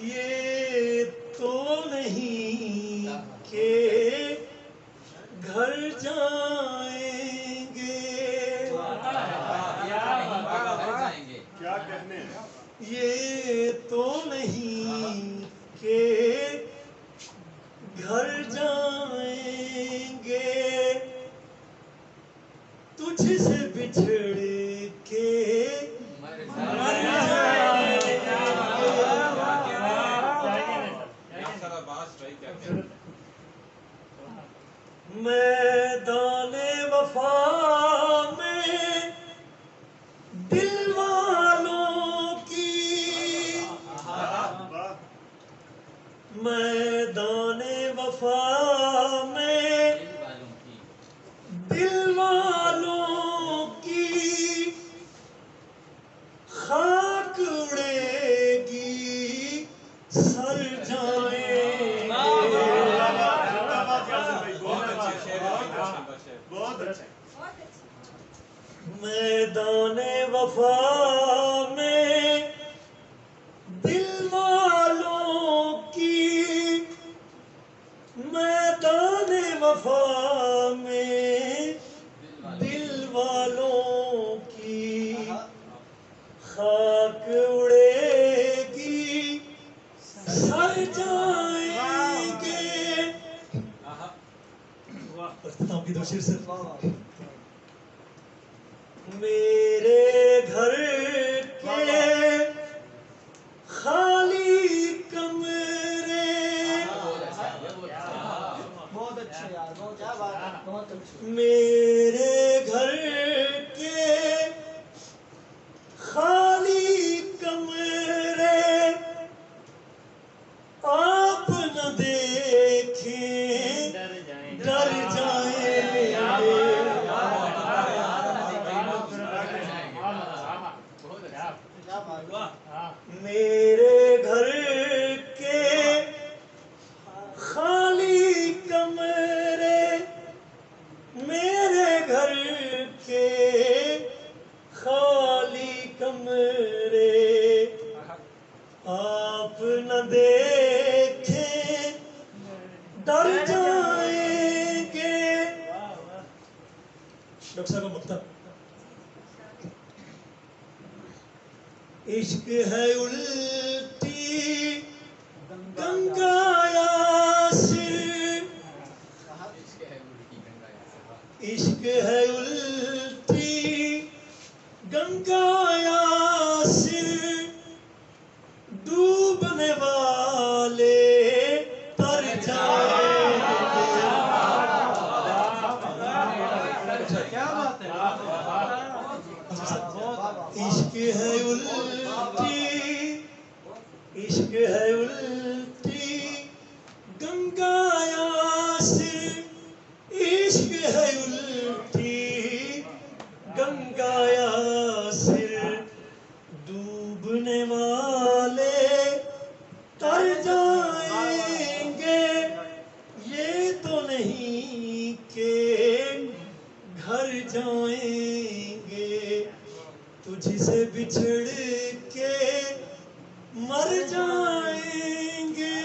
ये तो नहीं के घर जाएंगे, क्या कहने, ये तो नहीं के घर जाएंगे, तुझसे बिछड़ के मर जाएंगे। मैदाने वफा में दिल वालों की, मैदाने वफा में दिल वालों की खाक उड़ेगी, सर जाएंगे। बहुत अच्छा। मैदाने वफा में दिल वालों की, मैदाने वफा में दिल वालों की खाक उड़ेगी, सर जाएंगे। की दो शीर्ष मेरे घर के खाली कमरे, बहुत अच्छे यार, बहुत क्या बात है, बहुत अच्छे। मेरे घर के खाली कमरे आप न देखें डर जाएंगे। मेरे घर के खाली कमरे, मेरे घर के खाली कमरे आप न देखें डर जाएंगे। डॉक्टर साहब मुक्ता, इश्क है उल्टी गंगा यासिर, इश्क है उल्टी गंगा यासिर, डूबने वाले तर जाएंगे। क्या बात है, इश्क है उल्टी, इश्क है उल्टी गंगा यासिर, इश्क है उल्टी गंगा यासिर, डूबने वाले तर जाएंगे। ये तो नहीं के घर जाएंगे, तुझसे बिछड़ के मर जाएंगे।